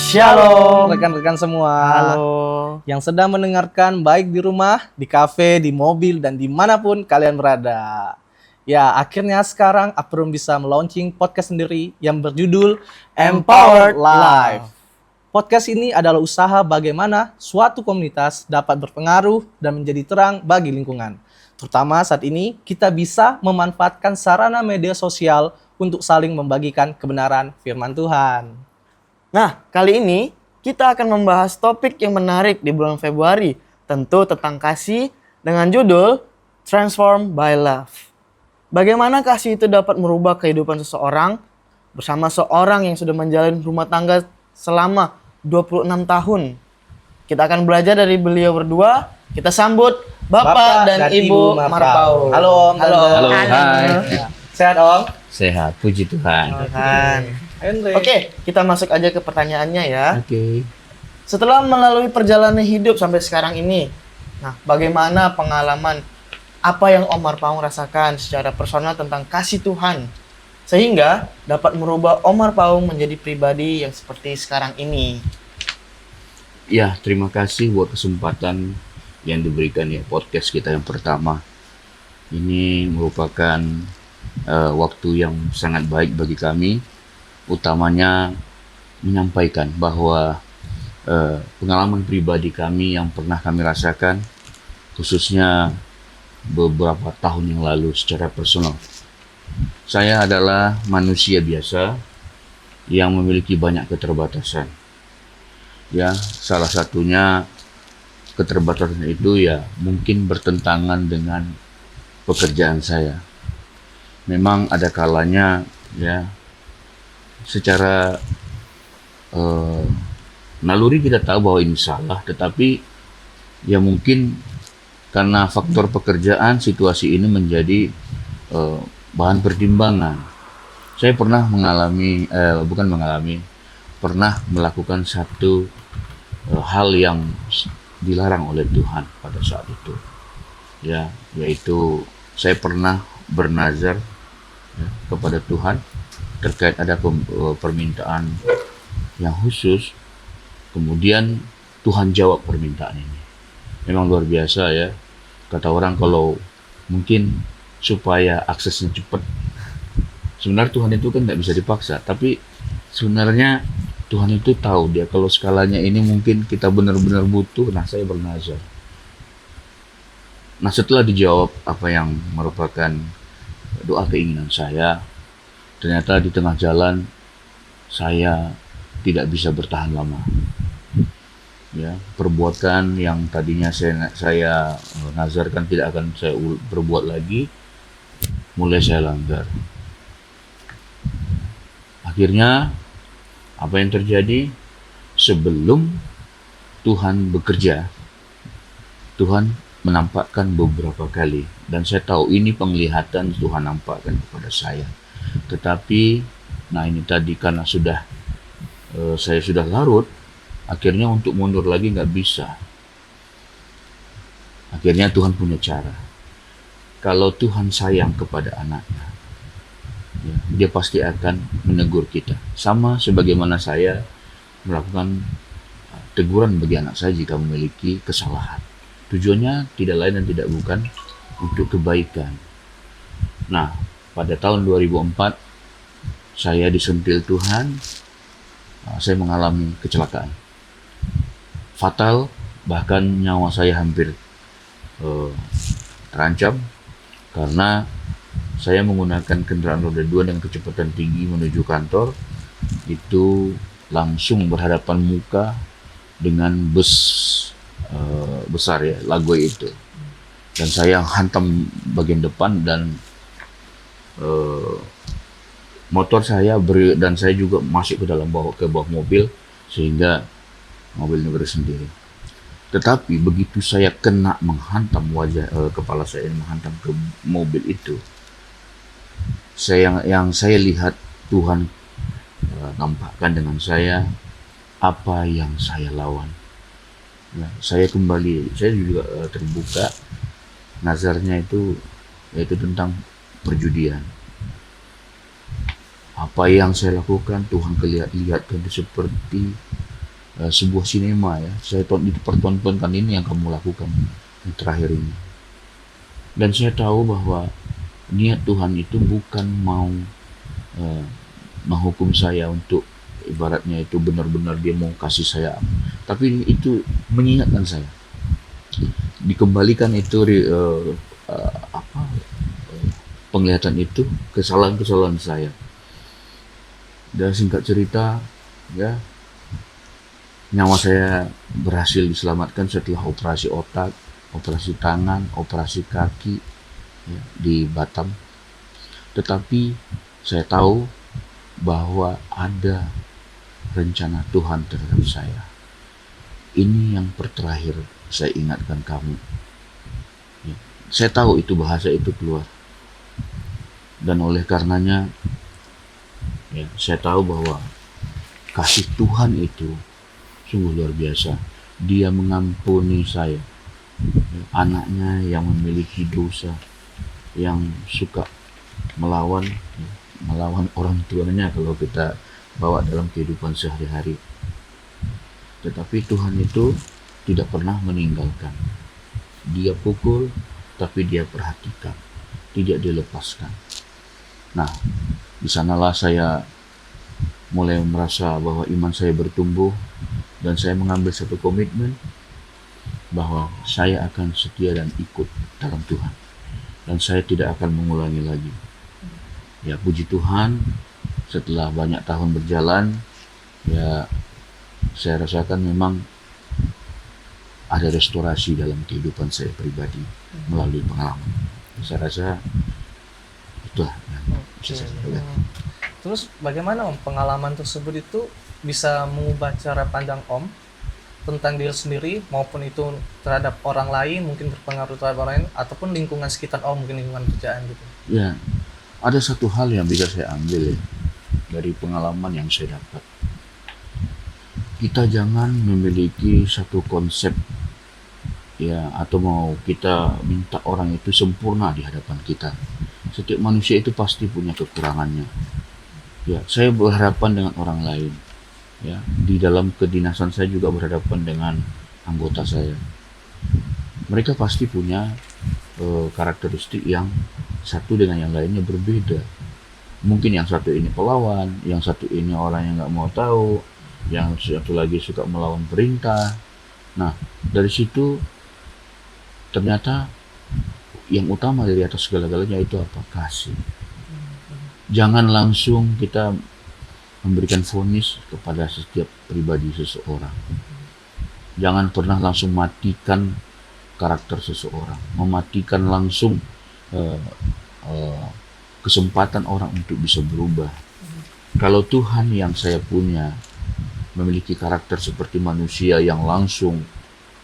Shalom rekan-rekan semua. Halo. Yang sedang mendengarkan baik di rumah, di kafe, di mobil, dan dimanapun kalian berada. Ya, akhirnya sekarang Apron bisa melaunching podcast sendiri yang berjudul Empowered Life. Podcast ini adalah usaha bagaimana suatu komunitas dapat berpengaruh dan menjadi terang bagi lingkungan. Terutama saat ini kita bisa memanfaatkan sarana media sosial untuk saling membagikan kebenaran firman Tuhan. Nah, kali ini kita akan membahas topik yang menarik di bulan Februari, tentu tentang kasih dengan judul Transform by Love. Bagaimana kasih itu dapat merubah kehidupan seseorang bersama seorang yang sudah menjalin rumah tangga selama 26 tahun. Kita akan belajar dari beliau berdua. Kita sambut Bapak dan Ibu Marpau. Halo Om. Halo, hai. Sehat Om? Sehat, puji Tuhan. Oke, kita masuk aja ke pertanyaannya ya. Oke. Setelah melalui perjalanan hidup sampai sekarang ini, nah bagaimana pengalaman apa yang Om Marpau rasakan secara personal tentang kasih Tuhan sehingga dapat merubah Om Marpau menjadi pribadi yang seperti sekarang ini? Ya, terima kasih buat kesempatan yang diberikan ya podcast kita yang pertama. Ini merupakan waktu yang sangat baik bagi kami. Utamanya menyampaikan bahwa pengalaman pribadi kami yang pernah kami rasakan, khususnya beberapa tahun yang lalu secara personal. Saya adalah manusia biasa yang memiliki banyak keterbatasan. Ya, salah satunya keterbatasan itu ya mungkin bertentangan dengan pekerjaan saya. Memang ada kalanya ya secara naluri kita tahu bahwa ini salah, tetapi ya mungkin karena faktor pekerjaan situasi ini menjadi bahan pertimbangan. Saya pernah pernah melakukan satu hal yang dilarang oleh Tuhan pada saat itu. Ya, yaitu saya pernah bernazar ya, kepada Tuhan terkait ada permintaan yang khusus, kemudian Tuhan jawab permintaan ini. Memang luar biasa ya, kata orang kalau mungkin supaya aksesnya cepat. Sebenarnya Tuhan itu kan tidak bisa dipaksa, tapi sebenarnya Tuhan itu tahu dia kalau skalanya ini mungkin kita benar-benar butuh. Nah, saya bernazar. Nah, setelah dijawab apa yang merupakan doa keinginan saya, ternyata di tengah jalan saya tidak bisa bertahan lama. Ya, perbuatan yang tadinya saya nazarkan tidak akan saya berbuat lagi, mulai saya langgar. Akhirnya apa yang terjadi? Sebelum Tuhan bekerja, Tuhan menampakkan beberapa kali, dan saya tahu ini penglihatan Tuhan nampakkan kepada saya. Tetapi, nah ini tadi karena saya sudah larut, akhirnya untuk mundur lagi nggak bisa. Akhirnya Tuhan punya cara. Kalau Tuhan sayang kepada anaknya, ya, dia pasti akan menegur kita. Sama sebagaimana saya melakukan teguran bagi anak saya jika memiliki kesalahan. Tujuannya tidak lain dan tidak bukan untuk kebaikan. Nah, pada tahun 2004 saya disentil Tuhan, saya mengalami kecelakaan fatal, bahkan nyawa saya hampir terancam karena saya menggunakan kendaraan roda 2 dengan kecepatan tinggi menuju kantor. Itu langsung berhadapan muka dengan bus besar ya, Lagoi itu, dan saya hantam bagian depan dan motor saya dan saya juga masuk ke bawah mobil sehingga mobilnya berhenti sendiri. Tetapi begitu saya kena menghantam kepala saya menghantam ke mobil itu, yang saya lihat Tuhan nampakkan dengan saya apa yang saya lawan. Ya, saya juga terbuka. Nazarnya itu yaitu tentang perjudian. Apa yang saya lakukan Tuhan lihatkan seperti sebuah sinema ya. Saya dipertontonkan, ini yang kamu lakukan yang terakhir ini. Dan saya tahu bahwa niat Tuhan itu bukan mau menghukum saya untuk ibaratnya itu benar-benar dia mau kasih saya, tapi itu mengingatkan saya, dikembalikan itu penglihatan itu kesalahan-kesalahan saya. Dan singkat cerita ya, nyawa saya berhasil diselamatkan setelah operasi otak, operasi tangan, operasi kaki ya, di Batam. Tetapi saya tahu bahwa ada rencana Tuhan terhadap saya. Ini yang terakhir saya ingatkan kamu. Ya, saya tahu itu bahasa itu keluar. Dan oleh karenanya ya, saya tahu bahwa kasih Tuhan itu sungguh luar biasa. Dia mengampuni saya, ya, anaknya yang memiliki dosa, yang suka melawan orang tuanya kalau kita bawa dalam kehidupan sehari-hari. Tetapi Tuhan itu tidak pernah meninggalkan. Dia pukul, tapi dia perhatikan, tidak dilepaskan. Nah, di sanalah saya mulai merasa bahwa iman saya bertumbuh, dan saya mengambil satu komitmen bahwa saya akan setia dan ikut dalam Tuhan, dan saya tidak akan mengulangi lagi. Ya, puji Tuhan, setelah banyak tahun berjalan, ya saya rasakan memang ada restorasi dalam kehidupan saya pribadi melalui pengalaman. Saya rasa itulah yang bisa saya sampaikan. Terus bagaimana Om pengalaman tersebut itu bisa mengubah cara pandang Om tentang diri sendiri maupun itu terhadap orang lain, mungkin berpengaruh terhadap orang lain ataupun lingkungan sekitar Om, mungkin lingkungan kerjaan gitu? Ya, ada satu hal yang bisa saya ambil ya, dari pengalaman yang saya dapat. Kita jangan memiliki satu konsep ya, atau mau kita minta orang itu sempurna di hadapan kita. Setiap manusia itu pasti punya kekurangannya. Ya, saya berhadapan dengan orang lain. Ya, di dalam kedinasan saya juga berhadapan dengan anggota saya. Mereka pasti punya karakteristik yang satu dengan yang lainnya berbeda. Mungkin yang satu ini pelawan, yang satu ini orang yang nggak mau tahu, yang satu lagi suka melawan perintah. Nah, dari situ ternyata yang utama dari atas segala-galanya itu apa? Kasih. Jangan langsung kita memberikan vonis kepada setiap pribadi seseorang. Jangan pernah langsung matikan karakter seseorang, mematikan langsung kesempatan orang untuk bisa berubah. Kalau Tuhan yang saya punya memiliki karakter seperti manusia yang langsung,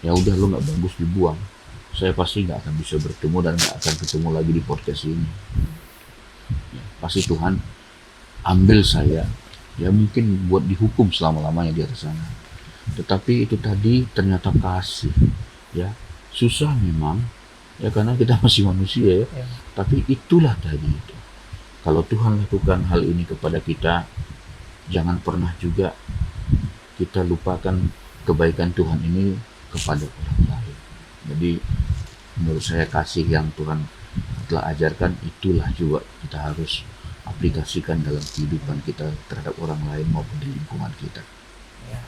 ya udah lo nggak bagus dibuang, saya pasti nggak akan bisa bertemu dan nggak akan ketemu lagi di podcast ini. Ya, pasti Tuhan ambil saya, ya mungkin buat dihukum selama-lamanya di atas sana. Tetapi itu tadi ternyata kasih, ya susah memang, ya karena kita masih manusia ya. Tapi itulah tadi itu. Kalau Tuhan lakukan hal ini kepada kita, jangan pernah juga kita lupakan kebaikan Tuhan ini kepada orang lain. Jadi menurut saya kasih yang Tuhan telah ajarkan itulah juga kita harus aplikasikan dalam kehidupan kita terhadap orang lain maupun di lingkungan kita. Ya.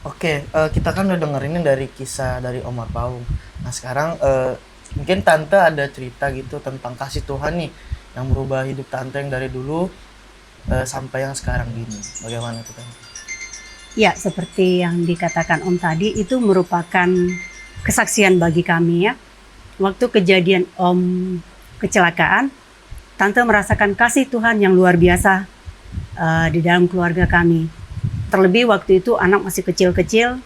Oke, kita kan udah dengerin dari kisah dari Omar Paung. Nah sekarang mungkin Tante ada cerita gitu tentang kasih Tuhan nih yang merubah hidup Tante yang dari dulu sampai yang sekarang gini. Bagaimana tuh Tante? Ya, seperti yang dikatakan Om tadi, itu merupakan kesaksian bagi kami ya. Waktu kejadian Om kecelakaan, Tante merasakan kasih Tuhan yang luar biasa di dalam keluarga kami. Terlebih waktu itu anak masih kecil-kecil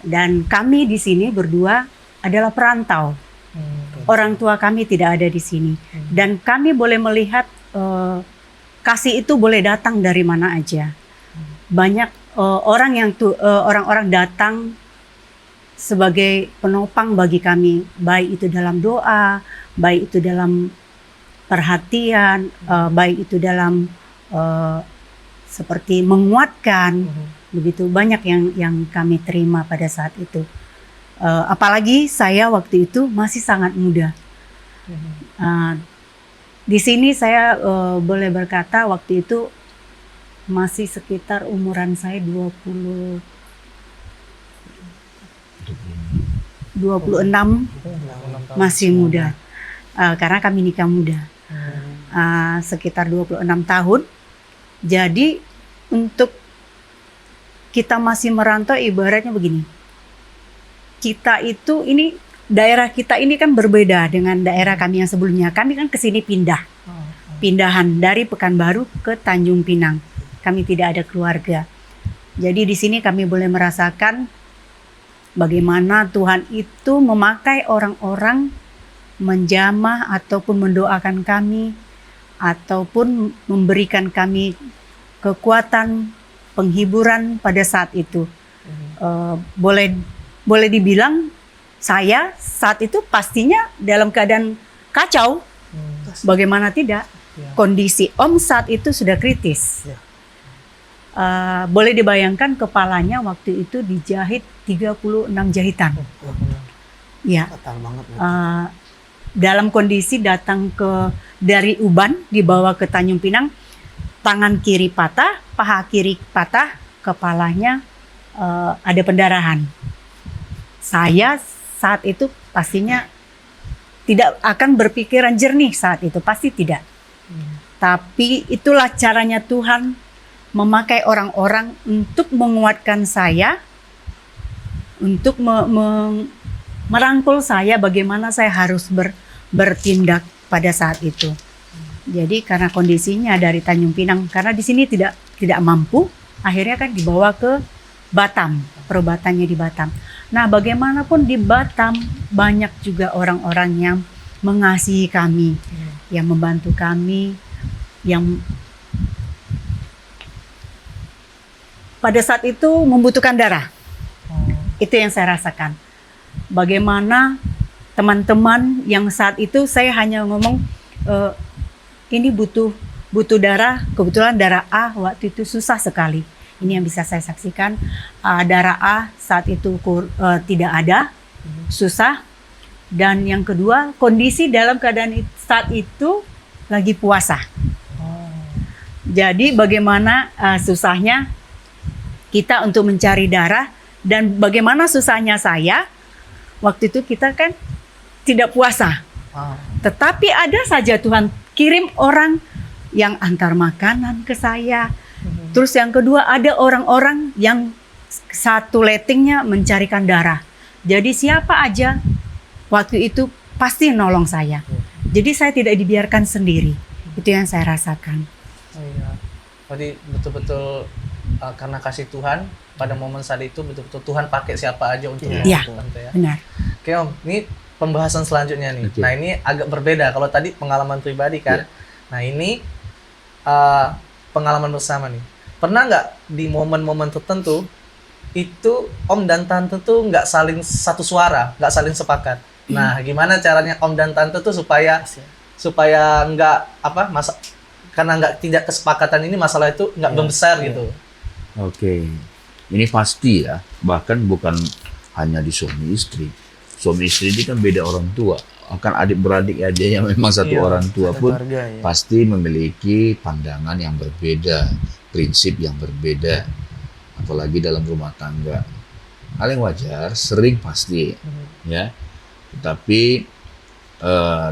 dan kami di sini berdua adalah perantau. Orang tua kami tidak ada di sini dan kami boleh melihat kasih itu boleh datang dari mana aja. Banyak orang-orang datang sebagai penopang bagi kami, baik itu dalam doa, baik itu dalam perhatian, baik itu dalam seperti menguatkan. Begitu banyak yang kami terima pada saat itu. Apalagi saya waktu itu masih sangat muda. Di sini saya boleh berkata waktu itu masih sekitar umuran saya 26 masih muda. Karena kami nikah muda. Sekitar 26 tahun. Jadi untuk kita masih merantau ibaratnya begini. Kita itu ini daerah kita ini kan berbeda dengan daerah kami yang sebelumnya. Kami kan ke sini pindahan dari Pekanbaru ke Tanjung Pinang. Kami tidak ada keluarga. Jadi di sini kami boleh merasakan bagaimana Tuhan itu memakai orang-orang menjamah ataupun mendoakan kami ataupun memberikan kami kekuatan, penghiburan pada saat itu. Boleh dibilang saya saat itu pastinya dalam keadaan kacau. Bagaimana tidak? Kondisi Om saat itu sudah kritis. Boleh dibayangkan kepalanya waktu itu dijahit 36 jahitan. Ya. Dalam kondisi datang dari Uban dibawa ke Tanjung Pinang, tangan kiri patah, paha kiri patah, kepalanya ada pendarahan. Saya saat itu pastinya tidak akan berpikiran jernih saat itu, pasti tidak. Tapi itulah caranya Tuhan memakai orang-orang untuk menguatkan saya, untuk merangkul saya bagaimana saya harus bertindak pada saat itu. Jadi karena kondisinya dari Tanjung Pinang, karena di sini tidak mampu, akhirnya kan dibawa ke Batam, perobatannya di Batam. Nah, bagaimanapun di Batam banyak juga orang-orang yang mengasihi kami, yang membantu kami, yang pada saat itu membutuhkan darah. Itu yang saya rasakan. Bagaimana teman-teman yang saat itu saya hanya ngomong ini butuh darah, kebetulan darah A waktu itu susah sekali. Ini yang bisa saya saksikan, darah A saat itu tidak ada, susah. Dan yang kedua, kondisi dalam keadaan saat itu lagi puasa. Jadi bagaimana susahnya kita untuk mencari darah, dan bagaimana susahnya saya, waktu itu kita kan tidak puasa. Tetapi ada saja Tuhan kirim orang yang antar makanan ke saya. Terus yang kedua ada orang-orang yang satu lettingnya mencarikan darah. Jadi siapa aja waktu itu pasti nolong saya. Jadi saya tidak dibiarkan sendiri. Itu yang saya rasakan. Oh iya. Jadi betul-betul karena kasih Tuhan pada momen saat itu betul-betul Tuhan pakai siapa aja untuk membantu ya. Benar. Oke Om, ini pembahasan selanjutnya nih. Nah ini agak berbeda. Kalau tadi pengalaman pribadi kan. Nah ini pengalaman bersama nih. Pernah nggak di momen-momen tertentu itu Om dan Tante tuh nggak saling satu suara, nggak saling sepakat. Nah, gimana caranya Om dan Tante tuh supaya nggak karena tidak kesepakatan ini masalah itu nggak membesar gitu. Oke. Ini pasti ya, bahkan bukan hanya di suami istri. Suami istri ini kan beda orang tua. Akan adik-beradik aja yang memang satu orang tua pun pasti memiliki pandangan yang berbeda, prinsip yang berbeda. Apalagi dalam rumah tangga. Hal yang wajar, sering pasti ya. Tetapi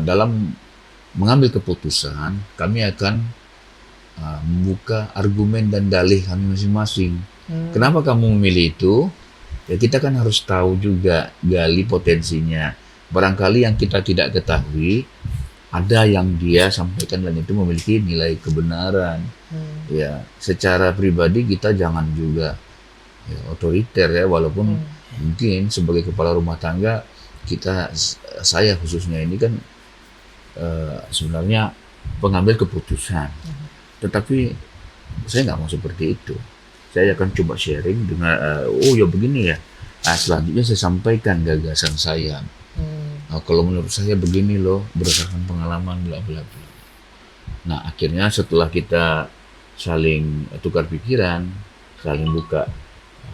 dalam mengambil keputusan, kami akan membuka argumen dan dalih kami masing-masing. Kenapa kamu memilih itu? Ya kita kan harus tahu juga, gali potensinya. Barangkali yang kita tidak ketahui, ada yang dia sampaikan dan itu memiliki nilai kebenaran. Ya, secara pribadi kita jangan juga otoriter ya, walaupun mungkin sebagai kepala rumah tangga saya khususnya ini kan sebenarnya pengambil keputusan. Tetapi saya nggak mau seperti itu. Saya akan coba sharing dengan oh ya begini ya. Selanjutnya saya sampaikan gagasan saya. Kalau menurut saya begini loh, berdasarkan pengalaman bla bla bla. Nah, akhirnya setelah kita saling tukar pikiran, saling buka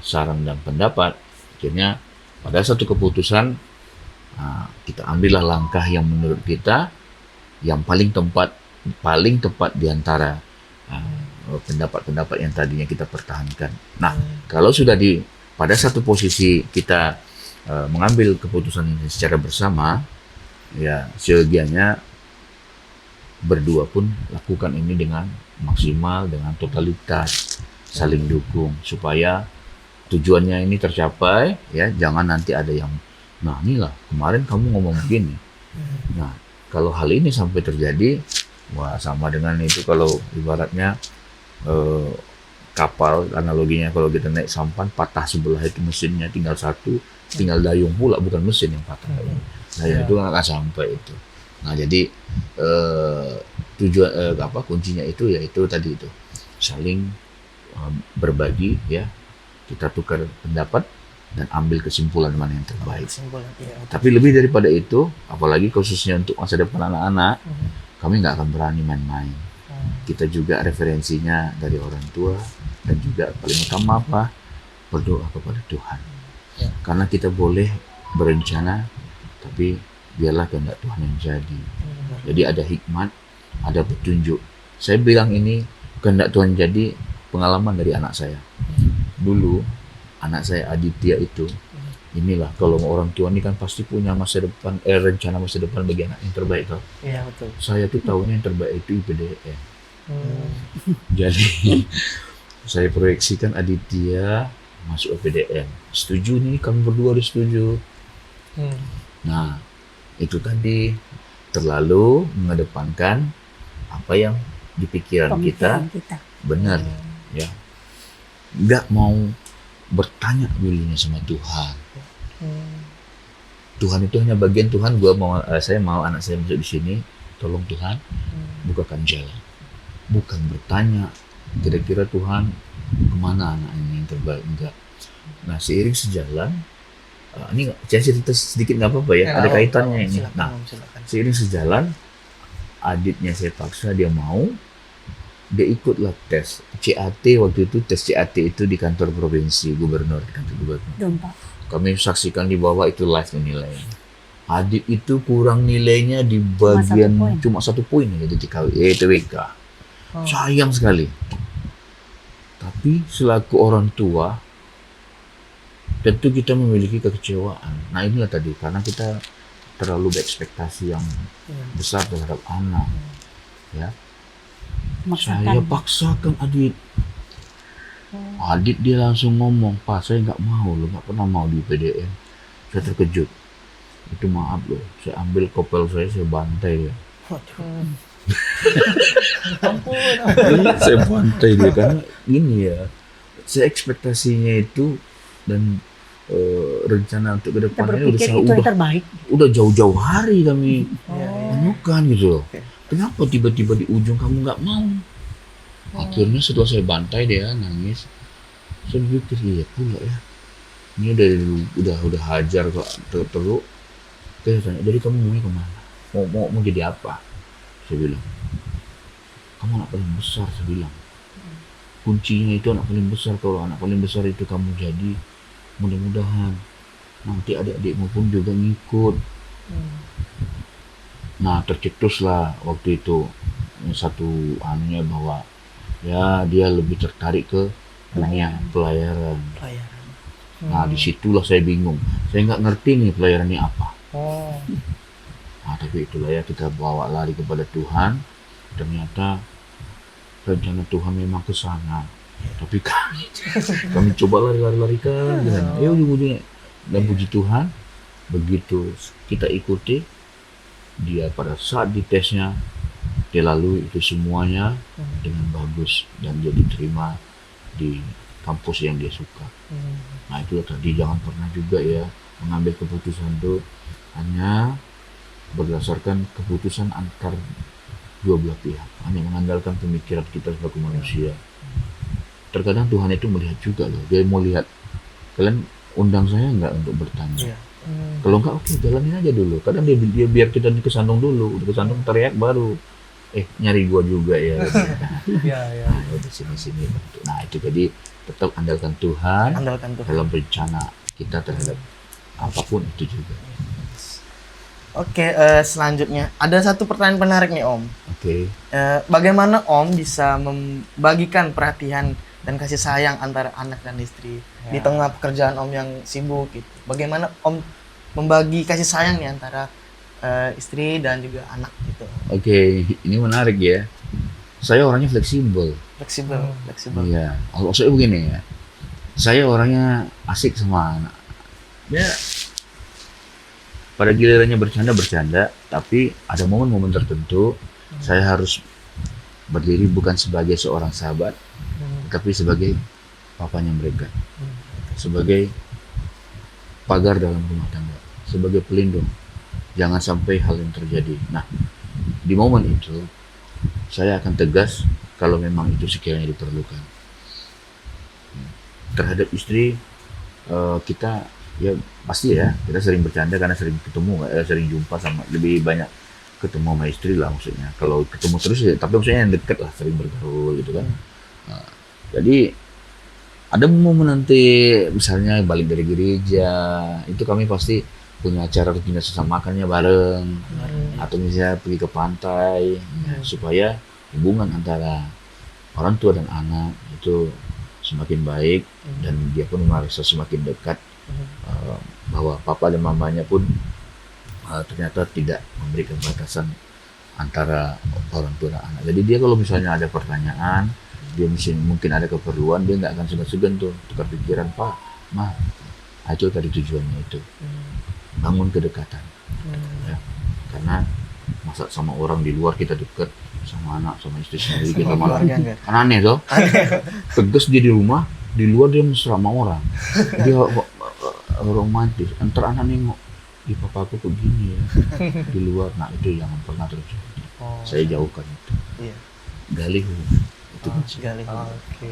saran dan pendapat. Akhirnya pada satu keputusan kita ambillah langkah yang menurut kita yang paling tepat di antara pendapat-pendapat yang tadinya kita pertahankan. Nah, kalau sudah pada satu posisi kita mengambil keputusan ini secara bersama, ya seyogianya berdua pun lakukan ini dengan maksimal, dengan totalitas, saling dukung supaya tujuannya ini tercapai. Ya, jangan nanti ada yang, nah inilah kemarin kamu ngomong begini. Nah, kalau hal ini sampai terjadi, wah sama dengan itu kalau ibaratnya kapal, analoginya kalau kita naik sampan patah sebelah itu mesinnya tinggal satu, tinggal dayung pula, bukan mesin yang patah. Dayung itu nggak akan sampai itu. Nah jadi tujuan kuncinya itu yaitu tadi itu saling berbagi, ya, kita tukar pendapat dan ambil kesimpulan mana yang terbaik. Tapi lebih daripada itu, apalagi khususnya untuk masa depan anak-anak, kami nggak akan berani main-main. Kita juga referensinya dari orang tua dan juga paling utama apa? Berdoa kepada Tuhan. Karena kita boleh berencana, tapi biarlah kehendak Tuhan yang jadi. Jadi ada hikmat, ada petunjuk. Saya bilang ini kehendak Tuhan jadi pengalaman dari anak saya. Dulu anak saya Aditya itu, inilah kalau orang tua ini kan pasti punya masa depan, rencana masa depan bagi anak yang terbaik kan. Iya betul. Saya tuh tahunya yang terbaik itu IPDN. Jadi saya proyeksikan Aditya masuk IPDN. Setuju nih, kami berdua setuju. Nah, itu tadi terlalu mengedepankan apa yang di pikiran kita, benar, ya. Nggak mau bertanya dulunya sama Tuhan. Tuhan itu hanya bagian Tuhan. Saya mau anak saya masuk di sini, tolong Tuhan bukakan jalan. Bukan bertanya kira-kira Tuhan kemana anak ini yang terbaik, enggak. Nah seiring sejalan, ini saya cerita sedikit nggak apa-apa ya, ada kaitannya ini. Silakan, Nah silakan. seiring sejalan, adiknya saya paksa dia mau, dia ikutlah tes CAT. Waktu itu tes CAT itu di kantor provinsi gubernur, di kantor gubernur. Kami saksikan di bawah itu live nilainya. Adik itu kurang nilainya di bagian cuma 1 poin gitu di TWK. Sayang sekali. Tapi selaku orang tua tentu kita memiliki kekecewaan. Nah inilah tadi, karena kita terlalu berekspektasi yang besar terhadap anak, ya. Saya paksakan Adit. Adit dia langsung ngomong, Pak saya nggak mau, lo nggak pernah mau di PDN. Saya terkejut. Itu maaf loh, saya ambil kopel saya bantai dia. Saya bantai dia karena gini ya, saya ekspektasinya itu dan rencana untuk kedepannya udah jauh-jauh hari kami menemukan gitu loh. Kenapa tiba-tiba di ujung kamu nggak mau? Akhirnya setelah saya bantai dia nangis, saya pikir iya pula ya. Ini udah hajar kok terus. Saya tanya, jadi kamu mau kemana? Mau jadi apa? Saya bilang, kamu anak paling besar. Saya bilang, kuncinya itu anak paling besar. Kalau anak paling besar itu kamu jadi, mudah-mudahan nanti adik-adikmu pun juga ngikut. Nah tercetuslah waktu itu satu anunya bahwa ya dia lebih tertarik ke dunia pelayaran. Nah disitulah saya bingung, saya nggak ngerti nih pelayaran ini apa. Nah tapi itulah ya, kita bawa lari kepada Tuhan. Ternyata rencana Tuhan memang ke sana, tapi kami coba lari-larikan dengan ujung-ujungnya. Dan puji Tuhan, begitu kita ikuti dia pada saat ditesnya, dia lalui itu semuanya dengan bagus dan dia diterima di kampus yang dia suka. Nah itu tadi, jangan pernah juga ya mengambil keputusan itu hanya berdasarkan keputusan antar dua belah pihak, hanya mengandalkan pemikiran kita sebagai manusia. Terkadang Tuhan itu melihat juga loh, dia mau lihat kalian undang saya nggak untuk bertanya. Kalau enggak, oke, jalanin aja dulu. Kadang dia biar kita kesandung dulu, udah kesandung teriak baru nyari gua juga ya. Di sini. Nah itu jadi tetap andalkan Tuhan Andalkan Tuhan. dalam rencana kita terhadap apapun itu juga. Oke, selanjutnya ada satu pertanyaan menarik nih Om. Oke. Bagaimana Om bisa membagikan perhatian dan kasih sayang antara anak dan istri di tengah pekerjaan Om yang sibuk gitu? Bagaimana Om membagi kasih sayang nih antara istri dan juga anak gitu? Oke, ini menarik ya. Saya orangnya fleksibel. Fleksibel. Iya, kalau saya begini ya. Saya orangnya asik sama anak. Ya, pada gilirannya bercanda, tapi ada momen-momen tertentu saya harus berdiri bukan sebagai seorang sahabat, tapi sebagai papanya mereka, sebagai pagar dalam rumah tangga, sebagai pelindung. Jangan sampai hal yang terjadi. Nah, di momen itu saya akan tegas kalau memang itu sekiranya diperlukan. Terhadap istri kita ya pasti ya kita sering bercanda karena sering ketemu, sering jumpa sama, lebih banyak ketemu sama istri lah maksudnya. Kalau ketemu terus ya, tapi maksudnya yang deket lah, sering bergaul gitu kan. Nah, jadi ada momen nanti misalnya balik dari gereja itu kami pasti punya acara rutinitas makannya bareng, atau misalnya pergi ke pantai supaya hubungan antara orang tua dan anak itu semakin baik dan dia pun merasa semakin dekat. Bahwa papa dan mamanya pun ternyata tidak memberikan batasan antara orang tua dan anak. Jadi dia kalau misalnya ada pertanyaan, dia mungkin ada keperluan, dia nggak akan segan-segan tuh tukar pikiran, Pak, Ma, itu tadi tujuannya itu, bangun kedekatan. Ya, karena masa sama orang di luar kita dekat, sama anak, sama istri sendiri kita malah kan aneh toh. Tegas dia di rumah, di luar dia mesra sama orang. Dia romantis, entar anak nengok, di papaku begini ya di luar. Nah itu jangan pernah terjadi. Saya jauhkan itu. Iya. Gali hubungan itu Gali. Oke.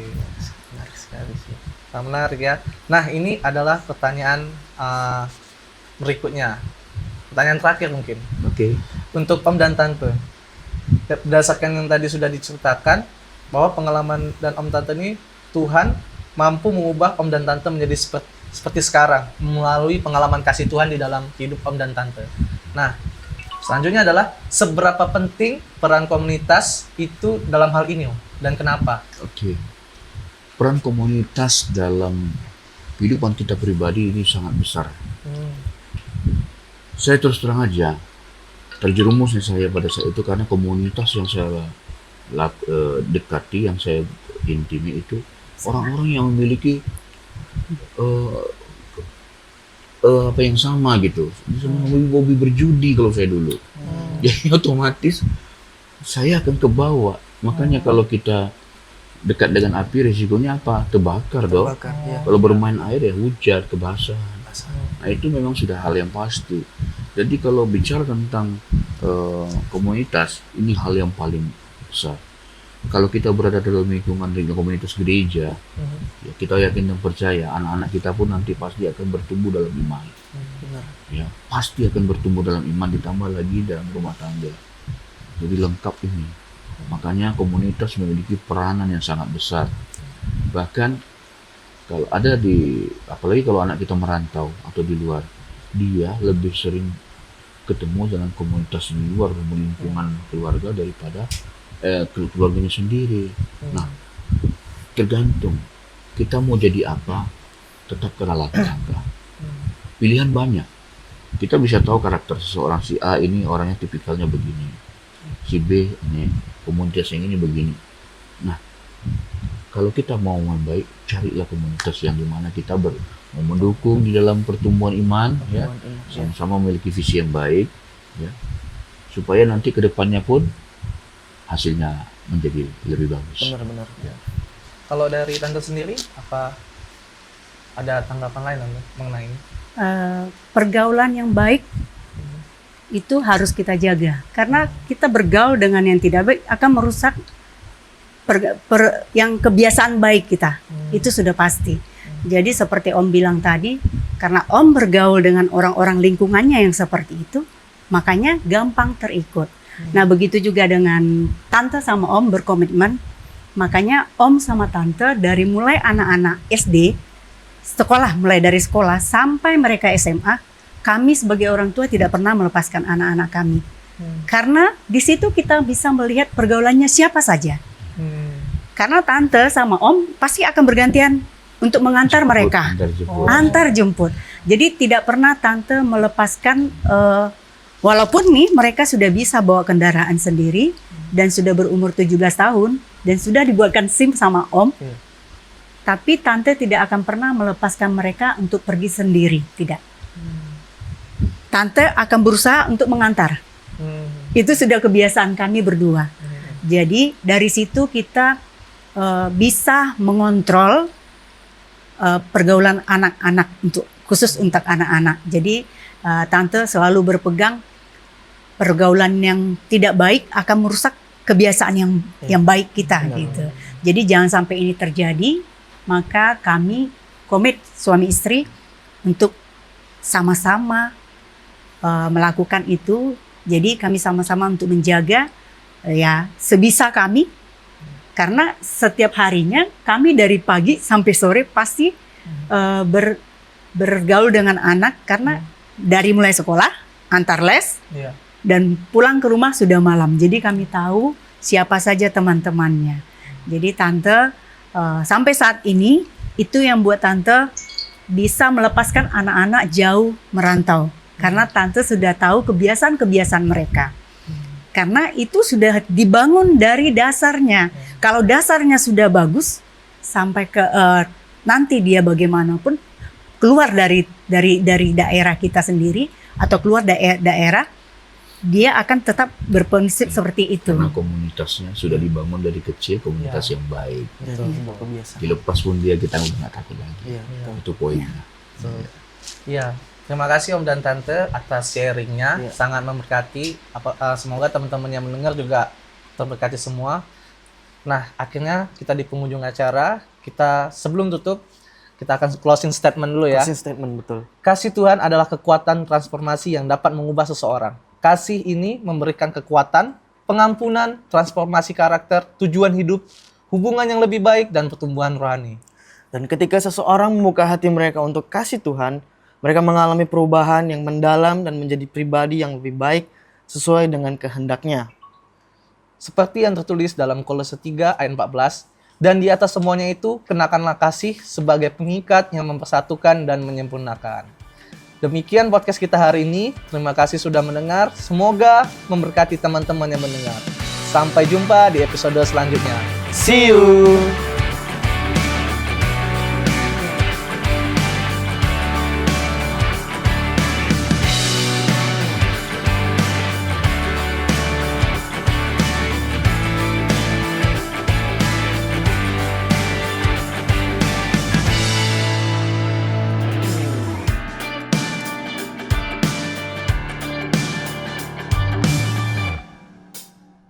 Menarik sekali sih. Menarik ya. Nah, ini adalah pertanyaan berikutnya. Pertanyaan terakhir mungkin. Oke. Untuk Om dan Tante. Berdasarkan yang tadi sudah diceritakan bahwa pengalaman dan Om Tante ini Tuhan mampu mengubah Om dan Tante menjadi seperti sekarang melalui pengalaman kasih Tuhan di dalam hidup Om dan Tante. Nah, selanjutnya adalah seberapa penting peran komunitas itu dalam hal ini Om, dan kenapa? Oke. Peran komunitas dalam kehidupan kita pribadi ini sangat besar. Saya terus terang aja terjerumusnya saya pada saat itu karena komunitas yang saya dekati, yang saya intimi itu orang-orang yang memiliki apa yang sama gitu. Misalnya hobi berjudi kalau saya dulu. Jadi otomatis saya akan kebawa. Makanya kalau kita dekat dengan api risikonya apa? Terbakar dong. Ya. Kalau bermain air ya hujan, kebasahan. Nah itu memang sudah hal yang pasti. Jadi kalau bicara tentang komunitas, ini hal yang paling besar. Kalau kita berada dalam lingkungan komunitas gereja, ya kita yakin dan percaya anak-anak kita pun nanti pasti akan bertumbuh dalam iman. Benar. Ya, pasti akan bertumbuh dalam iman, ditambah lagi dalam rumah tangga. Jadi lengkap ini. Makanya komunitas memiliki peranan yang sangat besar. Bahkan kalau ada apalagi kalau anak kita merantau atau di luar, dia lebih sering ketemu dengan komunitas di luar, lingkungan keluarga daripada keluarganya sendiri. Nah, tergantung kita mau jadi apa, tetap kenalan tangga. Pilihan banyak. Kita bisa tahu karakter seseorang, si A ini orangnya tipikalnya begini, si B ini komunitas yang ini begini. Nah, kalau kita mau membaik, carilah komunitas yang dimana kita mau mendukung di dalam pertumbuhan iman, ya, sama-sama memiliki visi yang baik, ya, supaya nanti kedepannya pun hasilnya menjadi lebih bagus. Benar-benar. Ya. Kalau dari Tante sendiri, apa ada tanggapan lain Tante mengenai ini? Pergaulan yang baik itu harus kita jaga, karena kita bergaul dengan yang tidak baik akan merusak yang kebiasaan baik kita. Itu sudah pasti. Jadi seperti Om bilang tadi, karena Om bergaul dengan orang-orang lingkungannya yang seperti itu, makanya gampang terikut. Nah begitu juga dengan Tante sama Om berkomitmen Makanya Om sama Tante dari mulai anak-anak SD, mulai dari sekolah sampai mereka SMA, kami sebagai orang tua tidak pernah melepaskan anak-anak kami. Karena di situ kita bisa melihat pergaulannya siapa saja. Karena Tante sama Om pasti akan bergantian untuk mengantar mereka. Antar jemput. Jadi tidak pernah Tante melepaskan, walaupun nih mereka sudah bisa bawa kendaraan sendiri dan sudah berumur 17 tahun dan sudah dibuatkan SIM sama Om. Tapi Tante tidak akan pernah melepaskan mereka untuk pergi sendiri, tidak. Tante akan berusaha untuk mengantar. Itu sudah kebiasaan kami berdua. Jadi dari situ kita bisa mengontrol pergaulan anak-anak khusus untuk anak-anak. Jadi Tante selalu berpegang pergaulan yang tidak baik akan merusak kebiasaan yang baik kita gitu. Jadi jangan sampai ini terjadi, maka kami komit suami istri untuk sama-sama melakukan itu. Jadi kami sama-sama untuk menjaga ya sebisa kami, karena setiap harinya kami dari pagi sampai sore pasti bergaul dengan anak, karena dari mulai sekolah, antar les, dan pulang ke rumah sudah malam. Jadi kami tahu siapa saja teman-temannya. Jadi Tante sampai saat ini itu yang buat Tante bisa melepaskan anak-anak jauh merantau. Karena Tante sudah tahu kebiasaan-kebiasaan mereka. Karena itu sudah dibangun dari dasarnya. Kalau dasarnya sudah bagus, sampai ke nanti dia bagaimanapun keluar dari daerah kita sendiri atau keluar daerah, dia akan tetap berprinsip seperti itu. Karena komunitasnya sudah dibangun dari kecil, komunitas yang baik. Dilepas pun kita udah nggak takut lagi. Itu poinnya. Iya. Terima kasih Om dan Tante atas sharingnya, sangat memberkati. Semoga teman-teman yang mendengar juga terberkati semua. Nah, akhirnya kita di penghujung acara. Sebelum tutup, kita akan closing statement dulu ya. Closing statement, betul. Kasih Tuhan adalah kekuatan transformasi yang dapat mengubah seseorang. Kasih ini memberikan kekuatan, pengampunan, transformasi karakter, tujuan hidup, hubungan yang lebih baik, dan pertumbuhan rohani. Dan ketika seseorang membuka hati mereka untuk kasih Tuhan, mereka mengalami perubahan yang mendalam dan menjadi pribadi yang lebih baik sesuai dengan kehendaknya. Seperti yang tertulis dalam Kolose 3 ayat 14, dan di atas semuanya itu kenakanlah kasih sebagai pengikat yang mempersatukan dan menyempurnakan. Demikian podcast kita hari ini. Terima kasih sudah mendengar. Semoga memberkati teman-teman yang mendengar. Sampai jumpa di episode selanjutnya. See you!